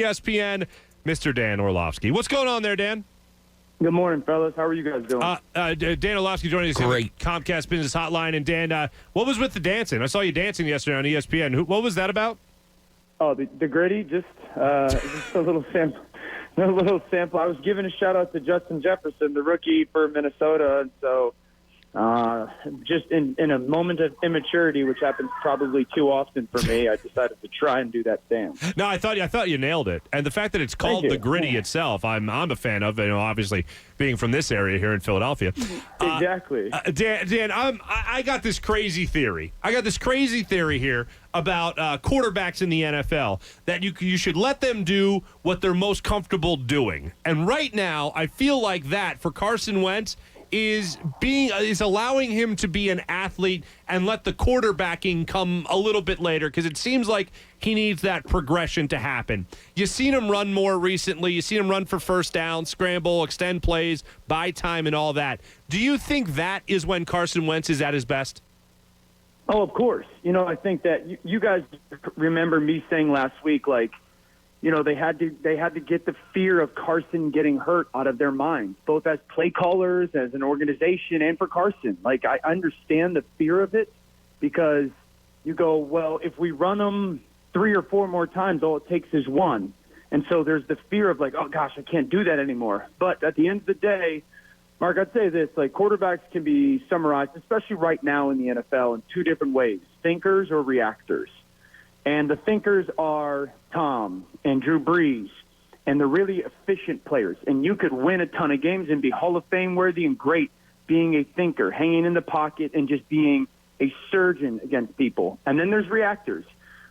ESPN, Mr. Dan Orlovsky. What's going on there, Dan? Good morning, fellas. How are you guys doing? Dan Orlovsky joining us here on Comcast Business Hotline. And Dan, what was with the dancing? I saw you dancing yesterday on ESPN. What was that about? Oh, the gritty, just a little sample. A little sample. I was giving a shout out to Justin Jefferson, the rookie for Minnesota, and so just in a moment of immaturity, which happens probably too often for me, I decided to try and do that dance. No, I thought you nailed it, and the fact that it's called the gritty itself, I'm a fan of. Obviously being from this area here in Philadelphia. Exactly. Dan, I got this crazy theory. Here about quarterbacks in the NFL that you should let them do what they're most comfortable doing, and right now I feel like that for Carson Wentz is allowing him to be an athlete and let the quarterbacking come a little bit later, because it seems like he needs that progression to happen. You've seen him run more recently. You've seen him run for first down, scramble, extend plays, buy time, and all that. Do you think that is when Carson Wentz is at his best? Oh, of course. I think that you guys remember me saying last week, they had to get the fear of Carson getting hurt out of their minds, both as play callers, as an organization, and for Carson. I understand the fear of it, because you go, well, if we run them 3 or 4 more times, all it takes is one. And so there's the fear of oh gosh, I can't do that anymore. But at the end of the day, Mark, I'd say this, quarterbacks can be summarized, especially right now in the NFL, in 2 different ways, thinkers or reactors. And the thinkers are Tom and Drew Brees and the really efficient players. And you could win a ton of games and be Hall of Fame worthy and great being a thinker, hanging in the pocket and just being a surgeon against people. And then there's reactors,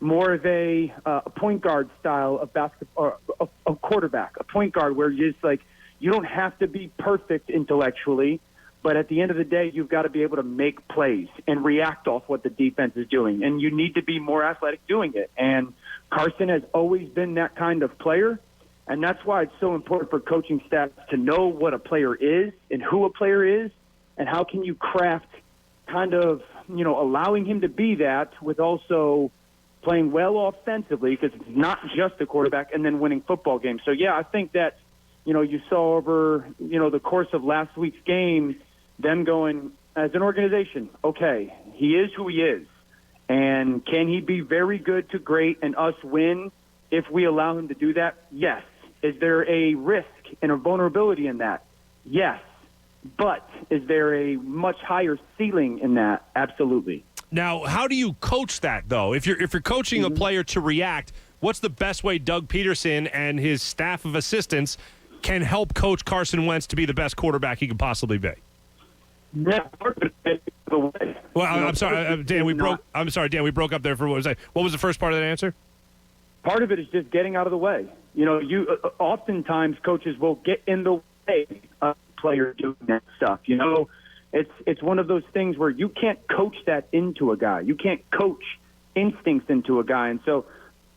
more of a point guard style of basketball, or a quarterback, a point guard where you're just you don't have to be perfect intellectually, but at the end of the day, you've got to be able to make plays and react off what the defense is doing. And you need to be more athletic doing it. And Carson has always been that kind of player. And that's why it's so important for coaching staff to know what a player is and who a player is, and how can you craft kind of, allowing him to be that with also playing well offensively, because it's not just a quarterback, and then winning football games. So, yeah, I think that, you saw over, the course of last week's game, them going, as an organization, okay, he is who he is. And can he be very good to great and us win if we allow him to do that? Yes. Is there a risk and a vulnerability in that? Yes. But is there a much higher ceiling in that? Absolutely. Now, how do you coach that, though? If you're coaching a player to react, what's the best way Doug Pederson and his staff of assistants can help coach Carson Wentz to be the best quarterback he could possibly be? Yeah. Well, I'm sorry, Dan. I'm sorry, Dan. We broke up there for what was that? What was the first part of that answer? Part of it is just getting out of the way. Oftentimes coaches will get in the way of a player doing that stuff. It's one of those things where you can't coach that into a guy. You can't coach instincts into a guy, and so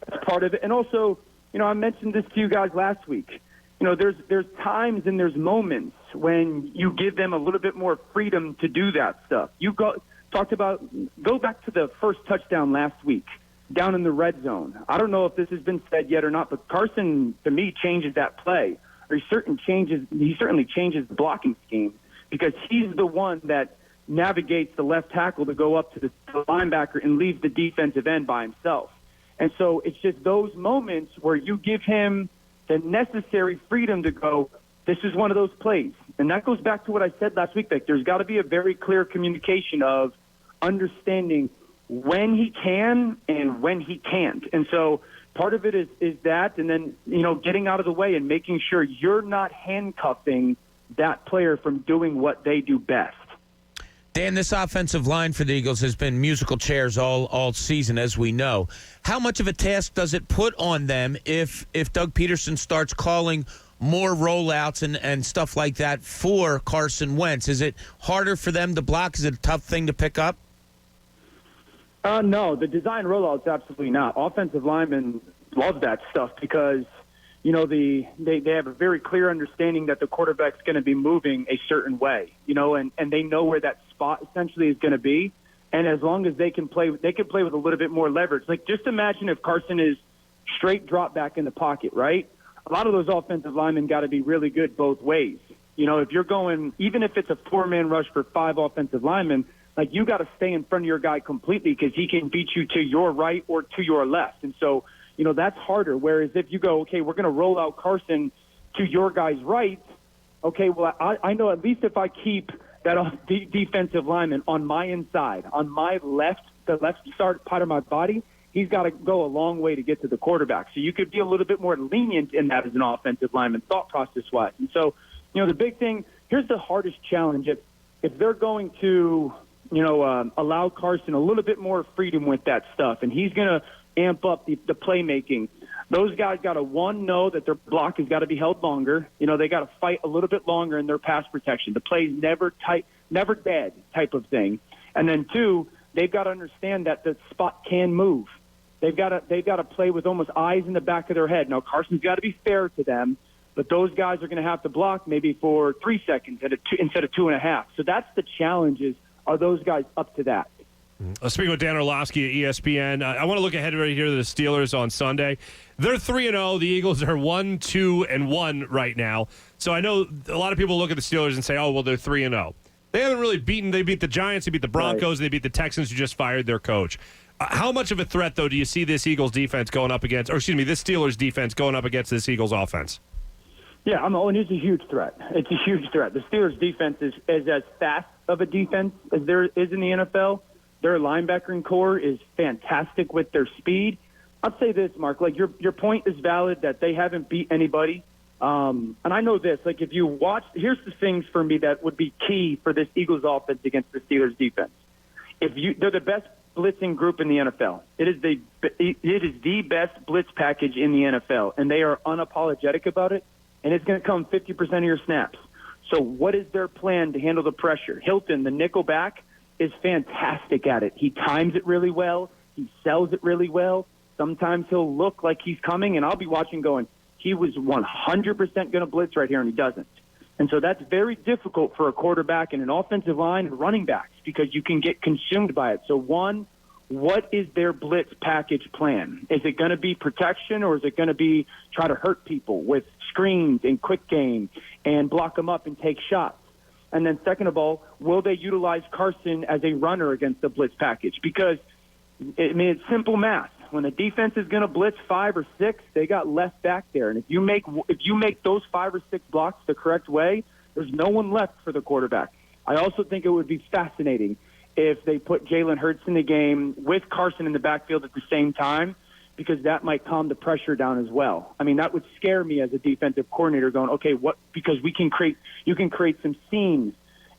that's part of it. And also, I mentioned this to you guys last week. There's times and there's moments when you give them a little bit more freedom to do that stuff. Go back to the first touchdown last week down in the red zone. I don't know if this has been said yet or not, but Carson, to me, changes that play. Or he certainly changes the blocking scheme, because he's the one that navigates the left tackle to go up to the linebacker and leaves the defensive end by himself. And so it's just those moments where you give him the necessary freedom to go, this is one of those plays. And that goes back to what I said last week, that there's got to be a very clear communication of understanding when he can and when he can't. And so part of it is that, and then, getting out of the way and making sure you're not handcuffing that player from doing what they do best. Dan, this offensive line for the Eagles has been musical chairs all season, as we know. How much of a task does it put on them if Doug Pederson starts calling more rollouts and stuff like that for Carson Wentz? Is it harder for them to block? Is it a tough thing to pick up? No, the design rollouts, absolutely not. Offensive linemen love that stuff because, they have a very clear understanding that the quarterback's going to be moving a certain way, and they know where that spot essentially is going to be. And as long as they can play with a little bit more leverage. Just imagine if Carson is straight drop back in the pocket, right? A lot of those offensive linemen got to be really good both ways. If you're going, even if it's a 4-man rush for 5 offensive linemen, like you got to stay in front of your guy completely because he can beat you to your right or to your left. And so, that's harder. Whereas if you go, okay, we're going to roll out Carson to your guy's right, okay, well, I know at least if I keep that defensive lineman on my inside, on my left, the left start part of my body, he's got to go a long way to get to the quarterback. So you could be a little bit more lenient in that as an offensive lineman, thought process-wise. And so, the big thing, here's the hardest challenge. If they're going to, allow Carson a little bit more freedom with that stuff, and he's going to amp up the playmaking, those guys got to, one, know that their block has got to be held longer. They got to fight a little bit longer in their pass protection. The play's never tight, never dead type of thing. And then, two, they've got to understand that the spot can move. They've got to play with almost eyes in the back of their head. Now, Carson's got to be fair to them, but those guys are going to have to block maybe for 3 seconds instead of 2.5. So that's the challenge is, are those guys up to that? Speaking with Dan Orlovsky at ESPN, I want to look ahead right here to the Steelers on Sunday. They're 3-0. The Eagles are 1-2-1 right now. So I know a lot of people look at the Steelers and say, oh, well, they're 3-0. They haven't really beaten. They beat the Giants. They beat the Broncos. Right. They beat the Texans, who just fired their coach. How much of a threat, though, do you see this Eagles defense going up against, or excuse me, this Steelers defense going up against this Eagles offense? Yeah, and it's a huge threat. It's a huge threat. The Steelers defense is as fast of a defense as there is in the NFL. Their linebackering core is fantastic with their speed. I'll say this, Mark, like your point is valid that they haven't beat anybody. And I know this, like if you watch, here's the things for me that would be key for this Eagles offense against the Steelers defense. They're the best blitzing group in the NFL. It is the best blitz package in the NFL, and they are unapologetic about it. And it's going to come 50% of your snaps. So what is their plan to handle the pressure? Hilton, the nickel back, is fantastic at it. He times it really well. He sells it really well. Sometimes he'll look like he's coming, and I'll be watching going, he was 100% going to blitz right here, and he doesn't. And so that's very difficult for a quarterback and an offensive line and running backs because you can get consumed by it. So, one, what is their blitz package plan? Is it going to be protection, or is it going to be try to hurt people with screens and quick game and block them up and take shots? And then second of all, will they utilize Carson as a runner against the blitz package? Because, it's simple math. When the defense is going to blitz 5 or 6, they got less back there. And if you make those 5 or 6 blocks the correct way, there's no one left for the quarterback. I also think it would be fascinating if they put Jalen Hurts in the game with Carson in the backfield at the same time, because that might calm the pressure down as well. I mean, that would scare me as a defensive coordinator going, okay, because you can create some seams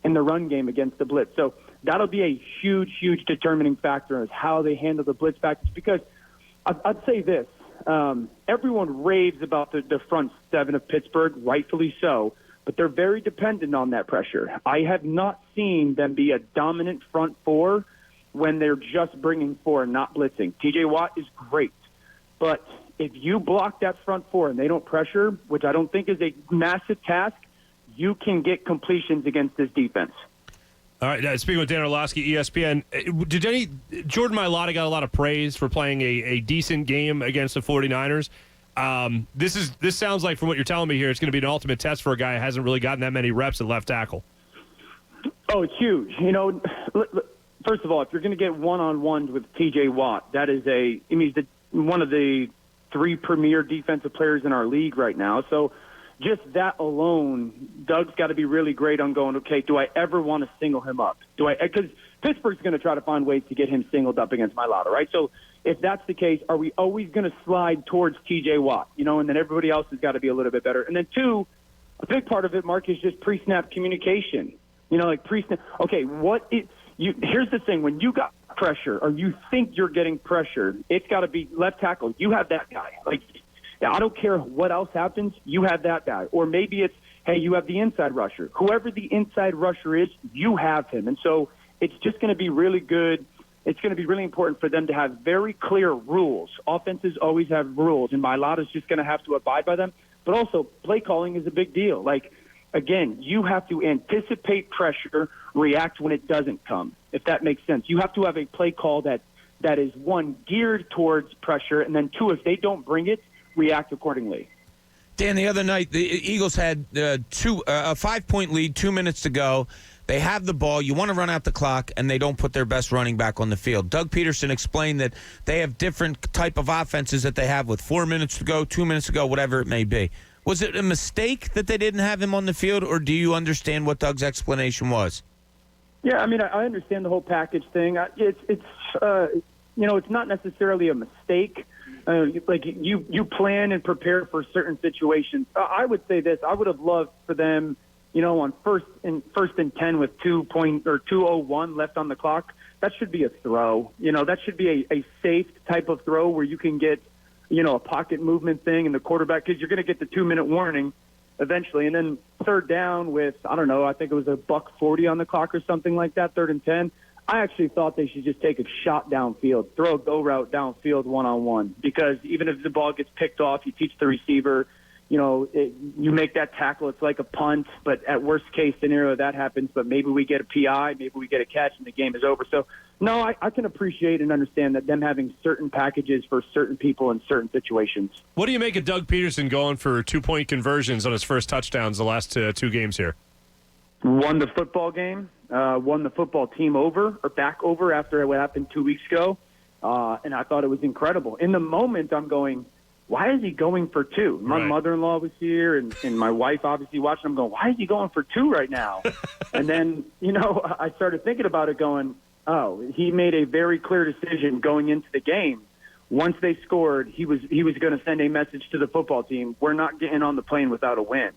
in the run game against the blitz. So that'll be a huge, huge determining factor as how they handle the blitz package, because I'd say this. Everyone raves about the front seven of Pittsburgh, rightfully so, but they're very dependent on that pressure. I have not seen them be a dominant front four when they're just bringing 4 and not blitzing. T.J. Watt is great, but if you block that front 4 and they don't pressure, which I don't think is a massive task, you can get completions against this defense. All right, speaking with Dan Orlovsky, ESPN, Jordan Mailata got a lot of praise for playing a decent game against the 49ers. This sounds like, from what you're telling me here, it's going to be an ultimate test for a guy who hasn't really gotten that many reps at left tackle. Oh, it's huge. First of all, if you're going to get one-on-ones with T.J. Watt, that is he's one of the 3 premier defensive players in our league right now. So just that alone, Doug's got to be really great on going, okay, do I ever want to single him up? Because Pittsburgh's going to try to find ways to get him singled up against Mailata, right? So if that's the case, are we always going to slide towards T.J. Watt? And then everybody else has got to be a little bit better. And then 2, a big part of it, Mark, is just pre-snap communication. Like pre-snap. Okay, here's the thing. When you got pressure or you think you're getting pressure, it's got to be left tackle. You have that guy. I don't care what else happens, you have that guy. Or maybe it's, hey, you have the inside rusher. Whoever the inside rusher is, you have him. And so it's just going to be really good. It's going to be really important for them to have very clear rules. Offenses always have rules, and Mailata's just going to have to abide by them. But also, play calling is a big deal. Again, you have to anticipate pressure, react when it doesn't come, if that makes sense. You have to have a play call that that is, one, geared towards pressure, and then two, if they don't bring it, react accordingly. Dan, the other night, the Eagles had a 5-point lead, 2 minutes to go. They have the ball. You want to run out the clock, and they don't put their best running back on the field. Doug Pederson explained that they have different type of offenses that they have with 4 minutes to go, 2 minutes to go, whatever it may be. Was it a mistake that they didn't have him on the field, or do you understand what Doug's explanation was? Yeah, I mean, I understand the whole package thing. It's not necessarily a mistake. Like you plan and prepare for certain situations. I would say this: I would have loved for them, on first and 10 with 2:01 left on the clock. That should be a throw. That should be a safe type of throw where you can get, a pocket movement thing and the quarterback, because you're going to get the 2-minute warning eventually. And then third down with, I don't know, I think it was $1:40 on the clock or something like that, 3rd and 10. I actually thought they should just take a shot downfield, throw a go route downfield one-on-one, because even if the ball gets picked off, you teach the receiver, you make that tackle. It's like a punt, but at worst case scenario, that happens. But maybe we get a PI, maybe we get a catch, and the game is over. So, no, I can appreciate and understand that them having certain packages for certain people in certain situations. What do you make of Doug Pederson going for 2-point conversions on his first touchdowns the last two games here? Won the football game, won the football team back over after what happened 2 weeks ago, and I thought it was incredible. In the moment, I'm going, why is he going for 2? My mother-in-law was here, and my wife obviously watching. I'm going, why is he going for 2 right now? And then, I started thinking about it going, oh, he made a very clear decision going into the game. Once they scored, he was going to send a message to the football team, we're not getting on the plane without a win.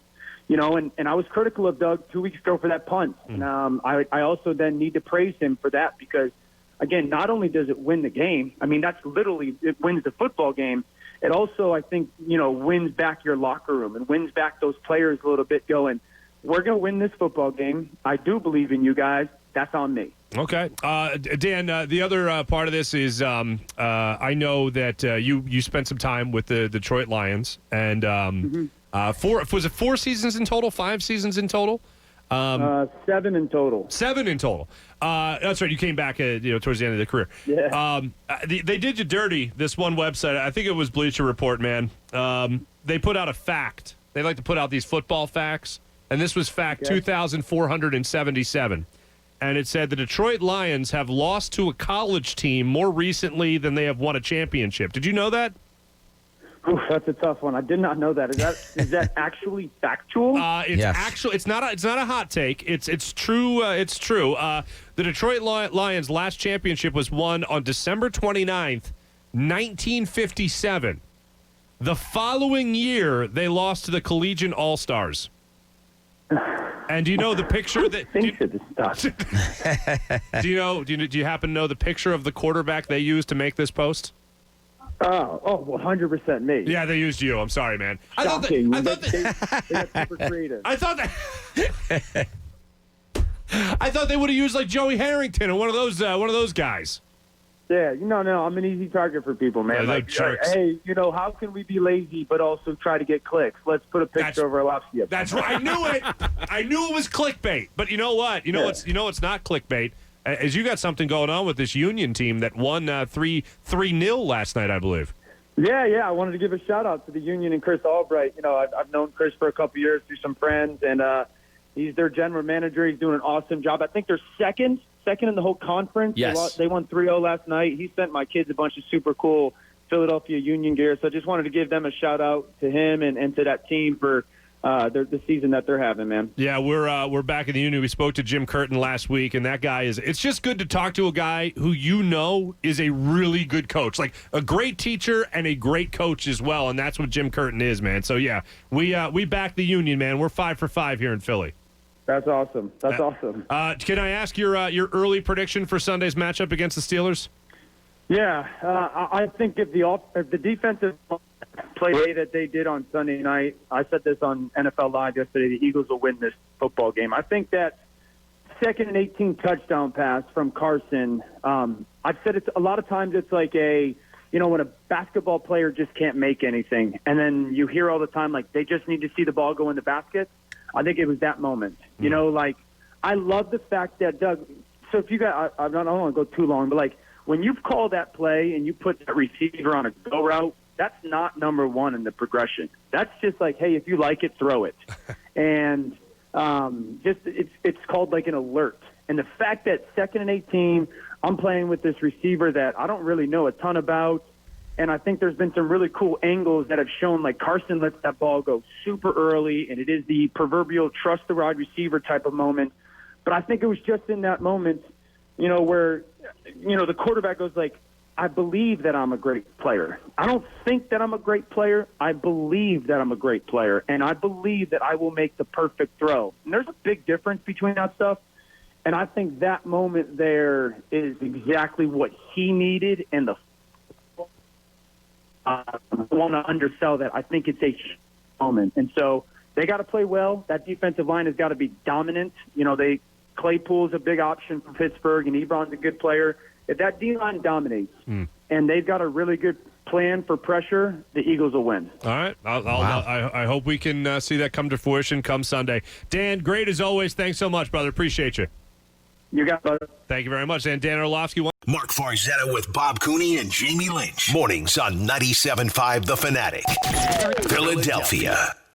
And I was critical of Doug 2 weeks ago for that punt. I also then need to praise him for that because, again, not only does it win the game, I mean, that's literally, it wins the football game. It also, I think, wins back your locker room and wins back those players a little bit going, we're going to win this football game. I do believe in you guys. That's on me. Okay. Dan, the other part of this is I know that you spent some time with the Detroit Lions, and was it 4 seasons in total, 5 seasons in total? 7 in total. 7 in total. That's right. You came back, towards the end of the career. Yeah. They did you dirty. This one website, I think it was Bleacher Report, man. They put out a fact. They like to put out these football facts, and this was fact 2,477. And it said the Detroit Lions have lost to a college team more recently than they have won a championship. Did you know that? Oof, that's a tough one. I did not know that. Is that actually factual? It's not a hot take. It's true. It's true. The Detroit Lions' last championship was won on December 29th, 1957. The following year, they lost to the Collegiate All-Stars. And do you know the picture that? Do you happen to know the picture of the quarterback they used to make this post? Oh, 100% me. Yeah, they used you. I'm sorry, man. Shocking. I thought they got super creative. I thought they would have used like Joey Harrington or one of those guys. Yeah, no, I'm an easy target for people, man. Yeah, jerks. Hey, how can we be lazy but also try to get clicks? Let's put a picture of Orlovsky up. That's right. I knew it. I knew it was clickbait. But you know what? It's not clickbait. As you got something going on with this Union team that won 3-0 last night, I believe. Yeah. I wanted to give a shout out to the Union and Chris Albright. I've known Chris for a couple of years through some friends, and he's their general manager. He's doing an awesome job. I think they're second in the whole conference. Yes. They won 3-0 last night. He sent my kids a bunch of super cool Philadelphia Union gear. So I just wanted to give them a shout out to him and to that team for the season that they're having, man. Yeah, we're back in the Union. We spoke to Jim Curtin last week, and that guy it's just good to talk to a guy who is a really good coach, like a great teacher and a great coach as well, and that's what Jim Curtin is, man. So yeah, we back the Union, man. We're 5 for 5 here in Philly. That's awesome. Awesome. Can I ask your early prediction for Sunday's matchup against the Steelers? Yeah, I think if the defensive play that they did on Sunday night, I said this on NFL Live yesterday, the Eagles will win this football game. I think that 2nd and 18 touchdown pass from Carson, I've said it a lot of times, it's like when a basketball player just can't make anything, and then you hear all the time, like, they just need to see the ball go in the basket. I think it was that moment. I love the fact that Doug, so if you got, I don't want to go too long, but when you call that play and you put that receiver on a go route, that's not number one in the progression. That's just like, hey, if you like it, throw it. And it's called like an alert. And the fact that 2nd and 18, I'm playing with this receiver that I don't really know a ton about, and I think there's been some really cool angles that have shown like Carson lets that ball go super early, and it is the proverbial trust the wide receiver type of moment. But I think it was just in that moment, where, the quarterback goes like, I believe that I'm a great player. I don't think that I'm a great player. I believe that I'm a great player, and I believe that I will make the perfect throw. And there's a big difference between that stuff. And I think that moment there is exactly what he needed. And I want to undersell that. I think it's a moment. And so they got to play well. That defensive line has got to be dominant. Claypool's a big option for Pittsburgh, and Ebron's a good player. If that D-line dominates and they've got a really good plan for pressure, the Eagles will win. All right. I hope we can see that come to fruition come Sunday. Dan, great as always. Thanks so much, brother. Appreciate you. You got it. Thank you very much. And Dan Orlovsky. Mark Farzetta with Bob Cooney and Jamie Lynch. Mornings on 97.5 The Fanatic. Philadelphia.